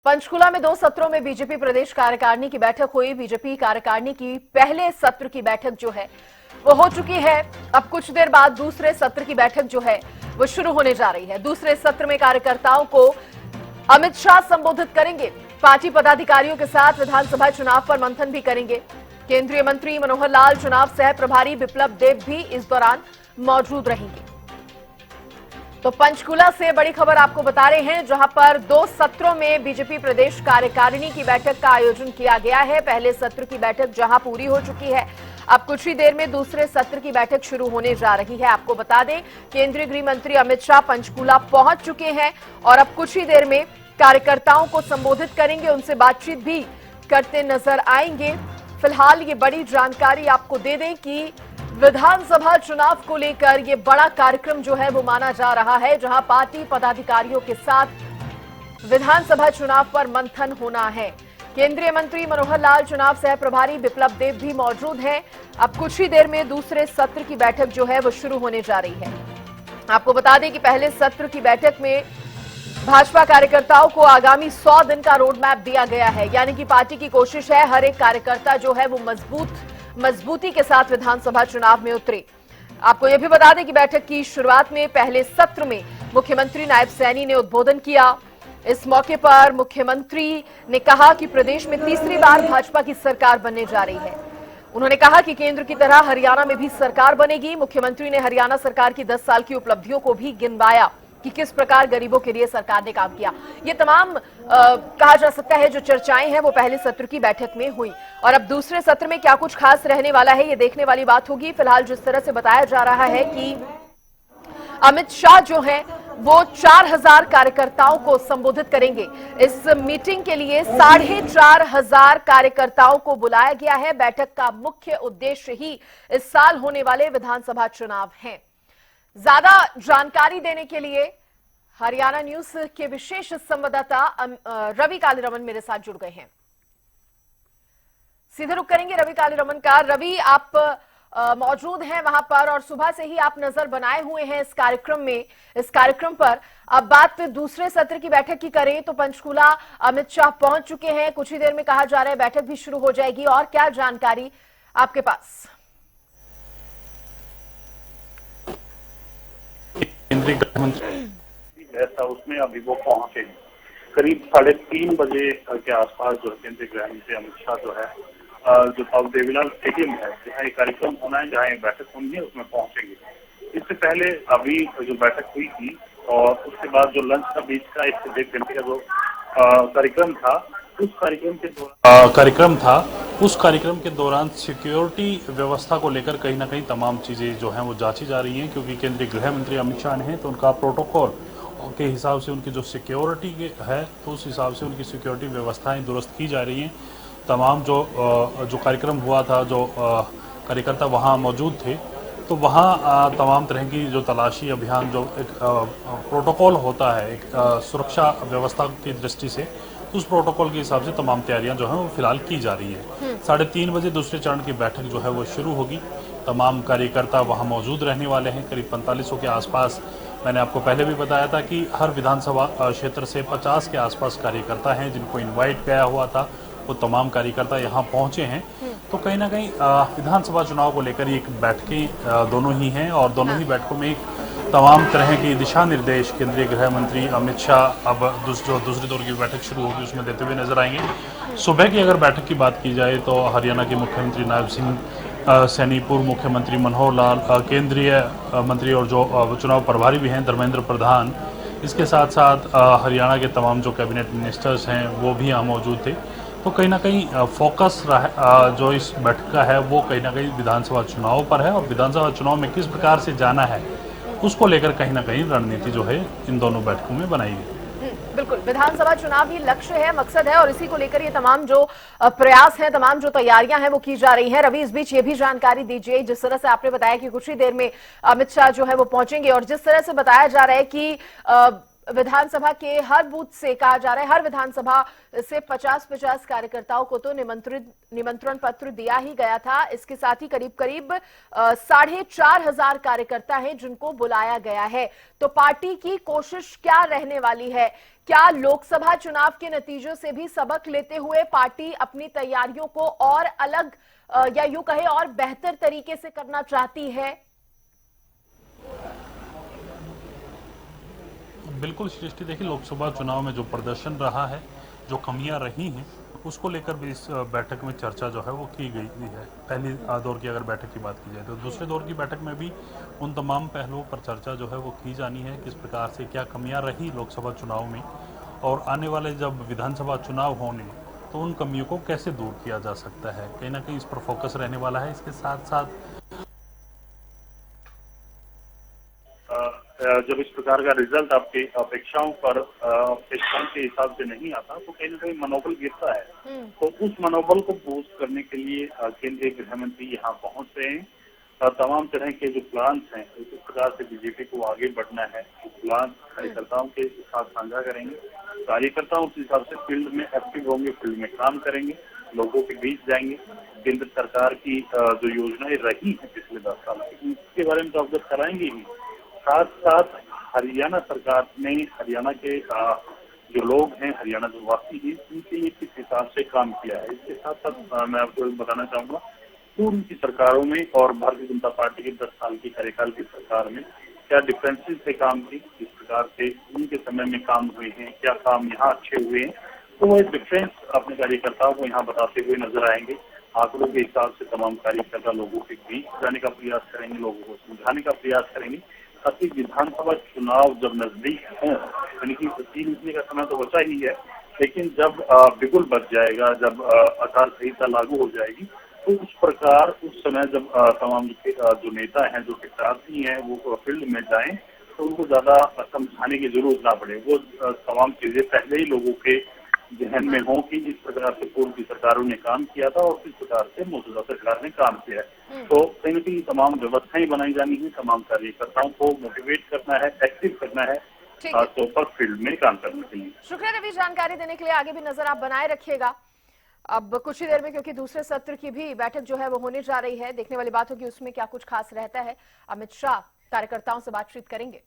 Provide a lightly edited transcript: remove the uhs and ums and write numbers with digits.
पंचकुला में 2 सत्रों में बीजेपी प्रदेश कार्यकारिणी की बैठक हुई। बीजेपी कार्यकारिणी की पहले सत्र की बैठक जो है वो हो चुकी है। अब कुछ देर बाद दूसरे सत्र की बैठक जो है वो शुरू होने जा रही है। दूसरे सत्र में कार्यकर्ताओं को अमित शाह संबोधित करेंगे। पार्टी पदाधिकारियों के साथ विधानसभा चुनाव पर मंथन भी करेंगे। केंद्रीय मंत्री मनोहर लाल, चुनाव सह प्रभारी बिप्लब देब भी इस दौरान मौजूद रहेंगे। तो पंचकुला से बड़ी खबर आपको बता रहे हैं, जहां पर 2 सत्रों में बीजेपी प्रदेश कार्यकारिणी की बैठक का आयोजन किया गया है। पहले सत्र की बैठक जहां पूरी हो चुकी है, अब कुछ ही देर में दूसरे सत्र की बैठक शुरू होने जा रही है। आपको बता दें, केंद्रीय गृह मंत्री अमित शाह पंचकुला पहुंच चुके हैं और अब कुछ ही देर में कार्यकर्ताओं को संबोधित करेंगे, उनसे बातचीत भी करते नजर आएंगे। फिलहाल ये बड़ी जानकारी आपको दे दें कि विधानसभा चुनाव को लेकर ये बड़ा कार्यक्रम जो है वो माना जा रहा है, जहां पार्टी पदाधिकारियों के साथ विधानसभा चुनाव पर मंथन होना है। केंद्रीय मंत्री मनोहर लाल, चुनाव सह प्रभारी बिप्लब देब भी मौजूद हैं। अब कुछ ही देर में दूसरे सत्र की बैठक जो है वो शुरू होने जा रही है। आपको बता दें कि पहले सत्र की बैठक में भाजपा कार्यकर्ताओं को आगामी 100 दिन का रोड मैप दिया गया है। यानी कि पार्टी की कोशिश है हर एक कार्यकर्ता जो है वो मजबूती के साथ विधानसभा चुनाव में उतरे। आपको यह भी बता दें कि बैठक की शुरुआत में पहले सत्र में मुख्यमंत्री नायब सैनी ने उद्बोधन किया। इस मौके पर मुख्यमंत्री ने कहा कि प्रदेश में तीसरी बार भाजपा की सरकार बनने जा रही है। उन्होंने कहा कि केंद्र की तरह हरियाणा में भी सरकार बनेगी। मुख्यमंत्री ने हरियाणा सरकार की 10 साल की उपलब्धियों को भी गिनवाया कि किस प्रकार गरीबों के लिए सरकार ने काम किया। ये तमाम कहा जा सकता है जो चर्चाएं हैं वो पहले सत्र की बैठक में हुई और अब दूसरे सत्र में क्या कुछ खास रहने वाला है ये देखने वाली बात होगी। फिलहाल जिस तरह से बताया जा रहा है कि अमित शाह जो हैं वो 4000 कार्यकर्ताओं को संबोधित करेंगे। इस मीटिंग के लिए 4500 कार्यकर्ताओं को बुलाया गया है। बैठक का मुख्य उद्देश्य ही इस साल होने वाले विधानसभा चुनाव है। ज्यादा जानकारी देने के लिए हरियाणा न्यूज के विशेष संवाददाता रवि कालीरमन मेरे साथ जुड़ गए हैं। सीधे रुक करेंगे रवि कालीरमन का। रवि, आप मौजूद हैं वहां पर और सुबह से ही आप नजर बनाए हुए हैं इस कार्यक्रम पर। अब बात दूसरे सत्र की बैठक की करें तो पंचकुला अमित शाह पहुंच चुके हैं। कुछ ही देर में कहा जा रहा है बैठक भी शुरू हो जाएगी। और क्या जानकारी आपके पास? केंद्रीय गृह मंत्री ऐसा उसमें अभी वो पहुंचे करीब 3:30 बजे के आसपास जो केंद्रीय गृह मंत्री अमित शाह जो है जो साउथ देवीलाल स्टेडियम है जहाँ ये कार्यक्रम होना है, जहाँ ये बैठक होनी है, उसमें पहुंचेंगे। इससे पहले अभी जो बैठक हुई थी और उसके बाद जो लंच का बीच का 1 से 1.5 घंटे का जो कार्यक्रम था उस कार्यक्रम के दौरान सिक्योरिटी व्यवस्था को लेकर कहीं ना कहीं तमाम चीजें जो हैं वो जांची जा रही हैं, क्योंकि केंद्रीय गृह मंत्री अमित शाह हैं तो उनका प्रोटोकॉल के हिसाब से उनकी जो सिक्योरिटी है तो उस हिसाब से उनकी सिक्योरिटी व्यवस्थाएं दुरुस्त की जा रही हैं। तमाम जो कार्यक्रम हुआ था, जो कार्यकर्ता वहाँ मौजूद थे, तो वहाँ तमाम तरह की जो तलाशी अभियान, जो एक प्रोटोकॉल होता है एक सुरक्षा व्यवस्था की दृष्टि से, उस प्रोटोकॉल के हिसाब से तमाम तैयारियां जो हैं वो फिलहाल की जा रही हैं। 3:30 बजे दूसरे चरण की बैठक जो है वो शुरू होगी। तमाम कार्यकर्ता वहां मौजूद रहने वाले हैं। करीब 4500 के आसपास, मैंने आपको पहले भी बताया था कि हर विधानसभा क्षेत्र से 50 के आसपास कार्यकर्ता हैं जिनको इन्वाइट किया हुआ था। वो तमाम कार्यकर्ता यहाँ पहुंचे हैं। तो कहीं ना कहीं विधानसभा चुनाव को लेकर एक बैठकें दोनों ही हैं और दोनों ही बैठकों में तमाम तरह की दिशा निर्देश केंद्रीय गृह मंत्री अमित शाह अब दूसरे दौर की बैठक शुरू होगी उसमें देते हुए नजर आएंगे। सुबह की अगर बैठक की बात की जाए तो हरियाणा के मुख्यमंत्री नायब सैनी, पूर्व मुख्यमंत्री मनोहर लाल, केंद्रीय मंत्री और जो चुनाव प्रभारी भी हैं धर्मेंद्र प्रधान, इसके साथ साथ हरियाणा के तमाम जो कैबिनेट मिनिस्टर्स हैं वो भी यहाँ मौजूद थे। तो कहीं ना कहीं फोकस जो इस बैठक का है वो कहीं ना कहीं विधानसभा चुनाव पर है और विधानसभा चुनाव में किस प्रकार से जाना है उसको लेकर कहीं ना कहीं रणनीति जो है इन दोनों बैठकों में बनाई गई। बिल्कुल, विधानसभा चुनाव ही लक्ष्य है, मकसद है और इसी को लेकर ये तमाम जो प्रयास हैं, तमाम जो तैयारियां हैं वो की जा रही हैं। रवि, इस बीच ये भी जानकारी दीजिए, जिस तरह से आपने बताया कि कुछ ही देर में अमित शाह जो है वो पहुंचेंगे और जिस तरह से बताया जा रहा है कि विधानसभा के हर बूथ से कहा जा रहा है, हर विधानसभा से 50-50 कार्यकर्ताओं को तो निमंत्रण पत्र दिया ही गया था। इसके साथ ही करीब करीब 4,500 कार्यकर्ता हैं जिनको बुलाया गया है। तो पार्टी की कोशिश क्या रहने वाली है? क्या लोकसभा चुनाव के नतीजों से भी सबक लेते हुए पार्टी अपनी तैयारियों को और अलग या यूं कहे और बेहतर तरीके से करना चाहती है? बिल्कुल सृष्टि, देखिए लोकसभा चुनाव में जो प्रदर्शन रहा है, जो कमियां रही हैं, उसको लेकर भी इस बैठक में चर्चा जो है वो की गई है। पहली दौर की अगर बैठक की बात की जाए तो दूसरे दौर की बैठक में भी उन तमाम पहलुओं पर चर्चा जो है वो की जानी है, किस प्रकार से क्या कमियां रही लोकसभा चुनाव में और आने वाले जब विधानसभा चुनाव होने तो उन कमियों को कैसे दूर किया जा सकता है। कहीं ना कहीं इस पर फोकस रहने वाला है। इसके साथ साथ जब इस प्रकार का रिजल्ट आपकी अपेक्षाओं के हिसाब से नहीं आता तो कहीं ना कहीं मनोबल गिरता है। तो उस मनोबल को बूस्ट करने के लिए केंद्रीय गृह मंत्री यहाँ पहुंच रहे हैं। तमाम तरह के जो प्लान्स हैं इस प्रकार से बीजेपी को आगे बढ़ना है, वो प्लान कार्यकर्ताओं के साथ साझा करेंगे। कार्यकर्ता उस हिसाब से फील्ड में एक्टिव होंगे, फील्ड में काम करेंगे, लोगों के बीच जाएंगे। केंद्र सरकार की जो योजनाएं रही हैं पिछले 10 साल की उसके बारे में तो अवगत कराएंगे ही। साथ साथ हरियाणा सरकार ने हरियाणा के जो लोग हैं, हरियाणा जो वासी हैं, उनके लिए किस हिसाब से काम किया है। इसके साथ साथ मैं आपको बताना चाहूंगा पूर्व की सरकारों में और भारतीय जनता पार्टी के 10 साल की कार्यकाल की सरकार में क्या डिफरेंसेस से काम की, किस प्रकार से उनके समय में काम हुए हैं, क्या काम यहाँ अच्छे हुए हैं। तो वो डिफरेंस अपने कार्यकर्ताओं को यहाँ बताते हुए नजर आएंगे। आंकड़ों के हिसाब से तमाम कार्यकर्ता लोगों के बीच जाने का प्रयास करेंगे, लोगों को समझाने का प्रयास करेंगे ताकि विधानसभा चुनाव जब नजदीक हों, यानी कि 3 महीने का समय तो बचा ही है, लेकिन जब बिगुल बच जाएगा, जब आचार संहिता लागू हो जाएगी तो उस प्रकार उस समय जब तमाम जो नेता हैं, जो प्रत्याशी हैं, वो फील्ड में जाएं तो उनको ज्यादा समझाने की जरूरत ना पड़े। वो तमाम चीजें पहले ही लोगों के जहन में हो कि इस प्रकार से पूर्व की सरकारों ने काम किया था और किस प्रकार से मौजूदा सरकार ने काम किया है। तो कहीं ना कहीं तमाम व्यवस्थाएं बनाई जानी है, तमाम कार्यकर्ताओं को मोटिवेट करना है, एक्टिव करना है, तो पर फील्ड में काम करने के लिए। शुक्रिया रवि, जानकारी देने के लिए। आगे भी नजर आप बनाए रखिएगा। अब कुछ ही देर में क्योंकि दूसरे सत्र की भी बैठक जो है वो होने जा रही है, देखने वाली बात होगी उसमें क्या कुछ खास रहता है। अमित शाह कार्यकर्ताओं से बातचीत करेंगे।